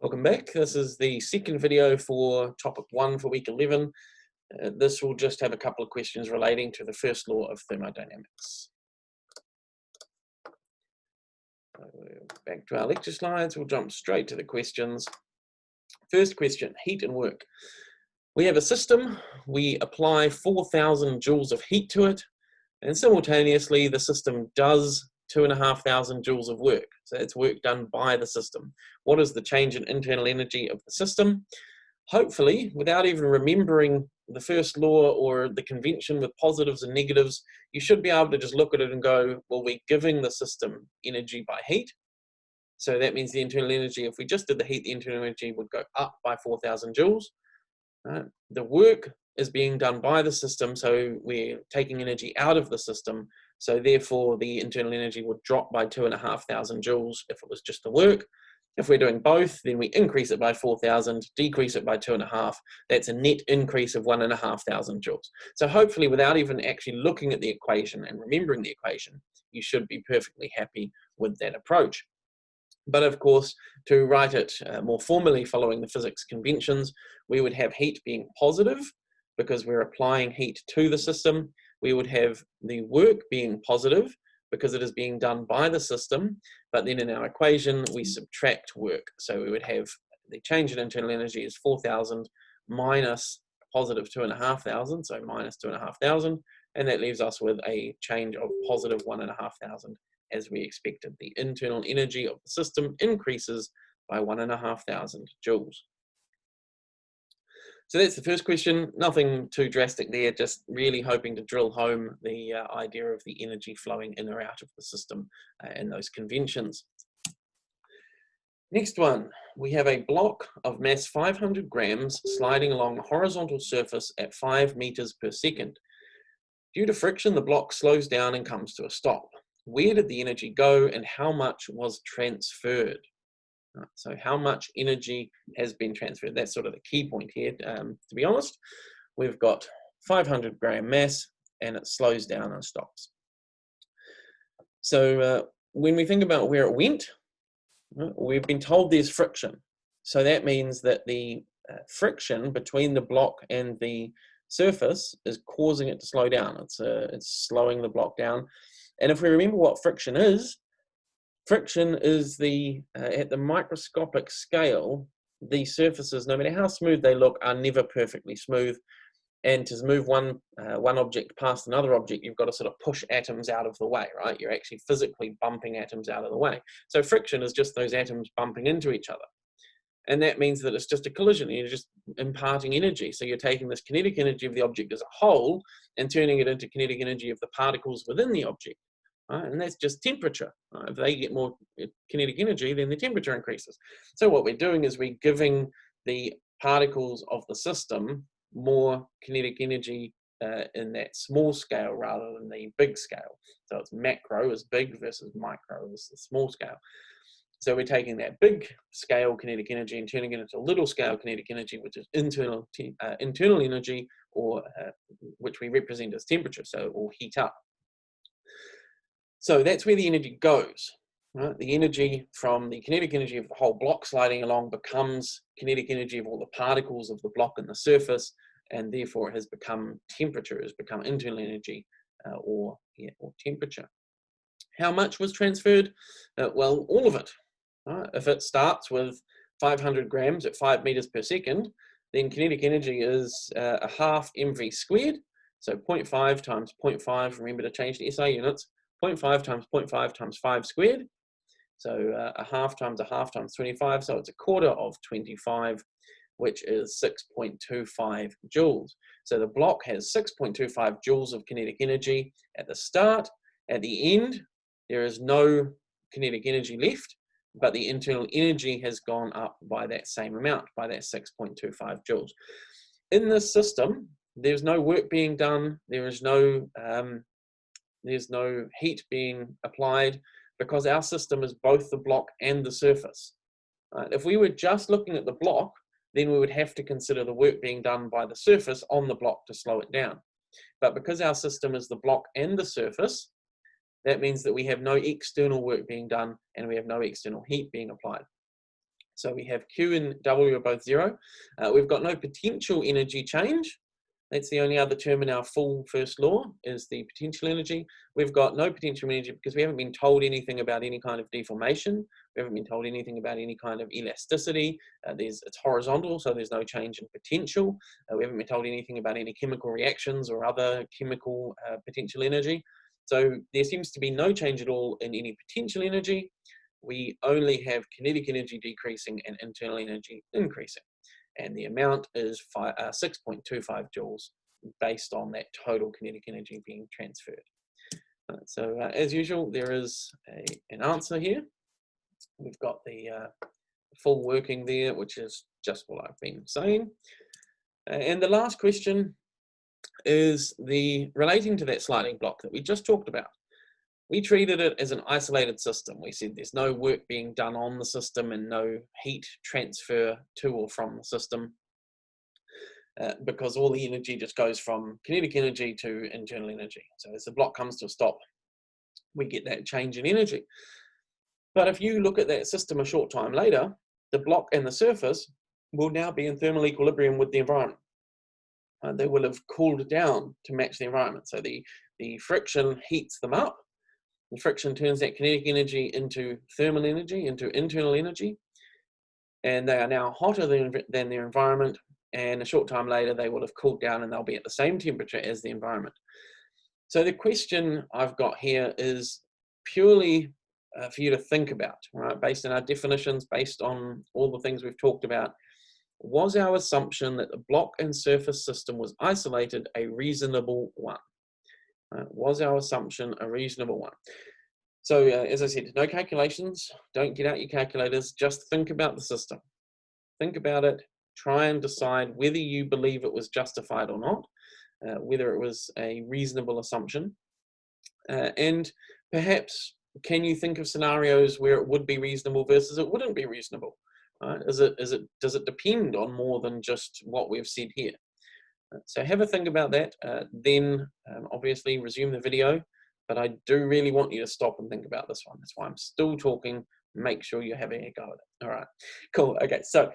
Welcome back. This is the second video for topic 1 for week 11. This will just have a couple of questions relating to the first law of thermodynamics. Back to our lecture slides, we'll jump straight to the questions. First question, heat and work. We have a system, we apply 4,000 joules of heat to it, and simultaneously the system does 2,500 joules of work. So it's work done by the system. What is the change in internal energy of the system? Hopefully, without even remembering the first law or the convention with positives and negatives, you should be able to just look at it and go, well, we're giving the system energy by heat. So that means the internal energy, if we just did the heat, the internal energy would go up by 4,000 joules. The work is being done by the system, so we're taking energy out of the system. So therefore, the internal energy would drop by 2,500 joules if it was just the work. If we're doing both, then we increase it by 4,000, decrease it by 2.5. That's a net increase of 1,500 joules. So hopefully, without even actually looking at the equation and remembering the equation, you should be perfectly happy with that approach. But of course, to write it more formally following the physics conventions, we would have heat being positive because we're applying heat to the system. We would have the work being positive because it is being done by the system. But then in our equation, we subtract work. So we would have the change in internal energy is 4,000 minus positive 2,500, so minus 2,500. And that leaves us with a change of positive 1,500. As we expected, the internal energy of the system increases by 1,500 joules. So that's the first question. Nothing too drastic there, just really hoping to drill home the idea of the energy flowing in or out of the system and those conventions. Next one, we have a block of mass 500 grams sliding along a horizontal surface at 5 meters per second. Due to friction, the block slows down and comes to a stop. Where did the energy go and how much was transferred? So how much energy has been transferred? That's sort of the key point here. To be honest, we've got 500 gram mass and it slows down and stops. So when we think about where it went, we've been told there's friction. So that means that the friction between the block and the surface is causing it to slow down. It's slowing the block down. And if we remember what friction is the, at the microscopic scale, the surfaces, no matter how smooth they look, are never perfectly smooth. And to move one object past another object, you've got to sort of push atoms out of the way, right? You're actually physically bumping atoms out of the way. So friction is just those atoms bumping into each other. And that means that it's just a collision. You're just imparting energy. So you're taking this kinetic energy of the object as a whole and turning it into kinetic energy of the particles within the object. And that's just temperature. If they get more kinetic energy, then the temperature increases. So what we're doing is we're giving the particles of the system more kinetic energy in that small scale rather than the big scale. So it's macro is big versus micro is the small scale. So we're taking that big scale kinetic energy and turning it into little scale kinetic energy, which is internal energy, or which we represent as temperature, or heat up. So that's where the energy goes. Right? The energy from the kinetic energy of the whole block sliding along becomes kinetic energy of all the particles of the block and the surface, and therefore it has become temperature, it has become internal energy or temperature. How much was transferred? Well, all of it. Right? If it starts with 500 grams at 5 meters per second, then kinetic energy is a half mv squared. So 0.5 times 0.5, remember to change the SI units, 0.5 times 0.5 times 5 squared. So a half times 25, so it's a quarter of 25, which is 6.25 joules. So the block has 6.25 joules of kinetic energy at the start. At the end, there is no kinetic energy left, but the internal energy has gone up by that same amount, by that 6.25 joules. In this system, there's no work being done, there's no heat being applied, because our system is both the block and the surface. If we were just looking at the block, then we would have to consider the work being done by the surface on the block to slow it down. But because our system is the block and the surface, that means that we have no external work being done and we have no external heat being applied. So we have Q and W are both 0. We've got no potential energy change. That's the only other term in our full first law, is the potential energy. We've got no potential energy because we haven't been told anything about any kind of deformation. We haven't been told anything about any kind of elasticity. It's horizontal, so there's no change in potential. We haven't been told anything about any chemical reactions or other chemical potential energy. So there seems to be no change at all in any potential energy. We only have kinetic energy decreasing and internal energy increasing. And the amount is 6.25 joules based on that total kinetic energy being transferred. So as usual, there is an answer here. We've got the full working there, which is just what I've been saying. And the last question is relating to that sliding block that we just talked about. We treated it as an isolated system. We said there's no work being done on the system and no heat transfer to or from the system because all the energy just goes from kinetic energy to internal energy. So as the block comes to a stop, we get that change in energy. But if you look at that system a short time later, the block and the surface will now be in thermal equilibrium with the environment. They will have cooled down to match the environment. So the friction heats them up. The friction turns that kinetic energy into thermal energy, into internal energy, and they are now hotter than their environment, and a short time later they will have cooled down and they'll be at the same temperature as the environment. So the question I've got here is purely for you to think about, right? Based on our definitions, based on all the things we've talked about, was our assumption that the block and surface system was isolated a reasonable one? Was our assumption a reasonable one? So as I said, no calculations, don't get out your calculators, just think about the system. Think about it, try and decide whether you believe it was justified or not, whether it was a reasonable assumption, and perhaps can you think of scenarios where it would be reasonable versus it wouldn't be reasonable? Does it depend on more than just what we've said here? So have a think about that, then obviously resume the video, but I do really want you to stop and think about this one. That's why I'm still talking. Make sure you're having a go at it. All right, cool. Okay, so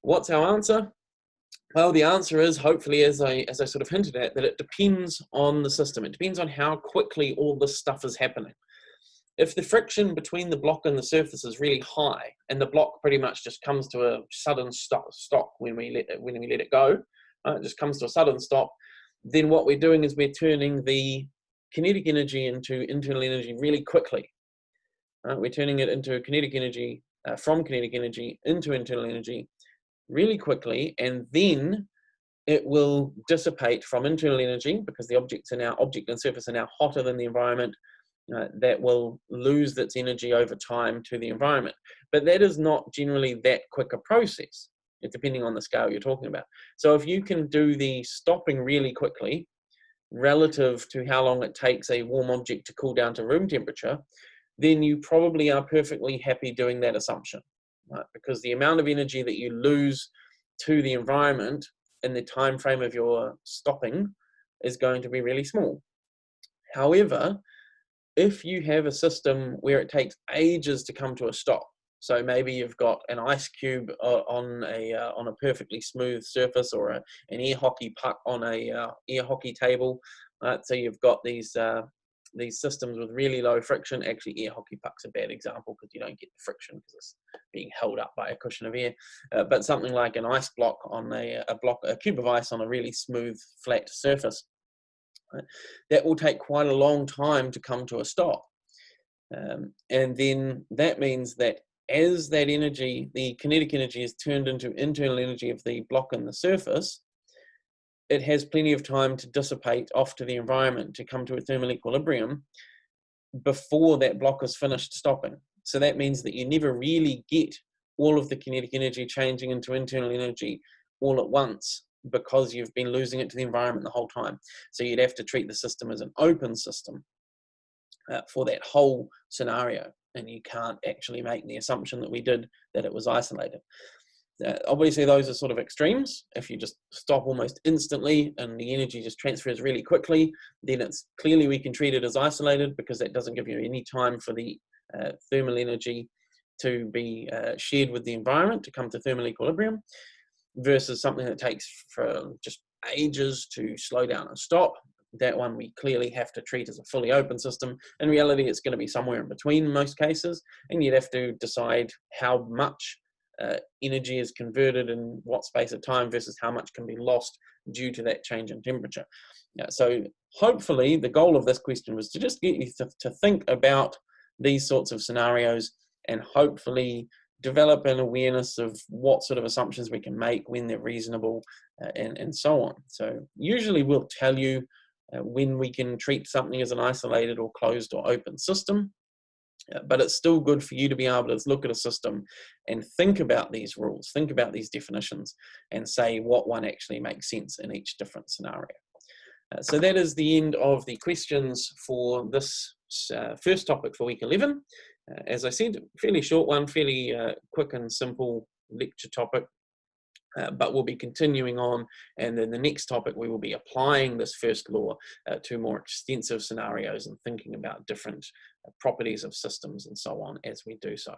what's our answer? Well, the answer is, hopefully, as I sort of hinted at, that it depends on the system. It depends on how quickly all this stuff is happening. If the friction between the block and the surface is really high, and the block pretty much just comes to a sudden stop when we let it go, it just comes to a sudden stop, then what we're doing is we're turning the kinetic energy into internal energy really quickly. We're turning it into kinetic energy, from kinetic energy into internal energy really quickly, and then it will dissipate from internal energy because the object and surface are now hotter than the environment. That will lose its energy over time to the environment. But that is not generally that quick a process, depending on the scale you're talking about. So if you can do the stopping really quickly, relative to how long it takes a warm object to cool down to room temperature, then you probably are perfectly happy doing that assumption, right? Because the amount of energy that you lose to the environment in the time frame of your stopping is going to be really small. However, if you have a system where it takes ages to come to a stop, so maybe you've got an ice cube on a perfectly smooth surface, or an air hockey puck on a air hockey table. So you've got these systems with really low friction. Actually, air hockey puck's a bad example because you don't get the friction because it's being held up by a cushion of air. But something like an ice block on a cube of ice on a really smooth, flat surface. That will take quite a long time to come to a stop. And then that means that as that energy, the kinetic energy, is turned into internal energy of the block and the surface, it has plenty of time to dissipate off to the environment to come to a thermal equilibrium before that block is finished stopping. So that means that you never really get all of the kinetic energy changing into internal energy all at once, because you've been losing it to the environment the whole time. So you'd have to treat the system as an open system for that whole scenario, and you can't actually make the assumption that we did, that it was isolated. Obviously, those are sort of extremes. If you just stop almost instantly and the energy just transfers really quickly, then it's clearly we can treat it as isolated, because that doesn't give you any time for the thermal energy to be shared with the environment to come to thermal equilibrium, versus something that takes for just ages to slow down and stop. That one we clearly have to treat as a fully open system. In reality, it's going to be somewhere in between in most cases, and you'd have to decide how much energy is converted in what space of time versus how much can be lost due to that change in temperature. So hopefully the goal of this question was to just get you to think about these sorts of scenarios, and hopefully develop an awareness of what sort of assumptions we can make, when they're reasonable, and so on. So usually we'll tell you when we can treat something as an isolated or closed or open system, but it's still good for you to be able to look at a system and think about these rules, think about these definitions, and say what one actually makes sense in each different scenario. So that is the end of the questions for this first topic for week 11. As I said, fairly short one, fairly quick and simple lecture topic, but we'll be continuing on, and then the next topic we will be applying this first law to more extensive scenarios and thinking about different properties of systems and so on as we do so.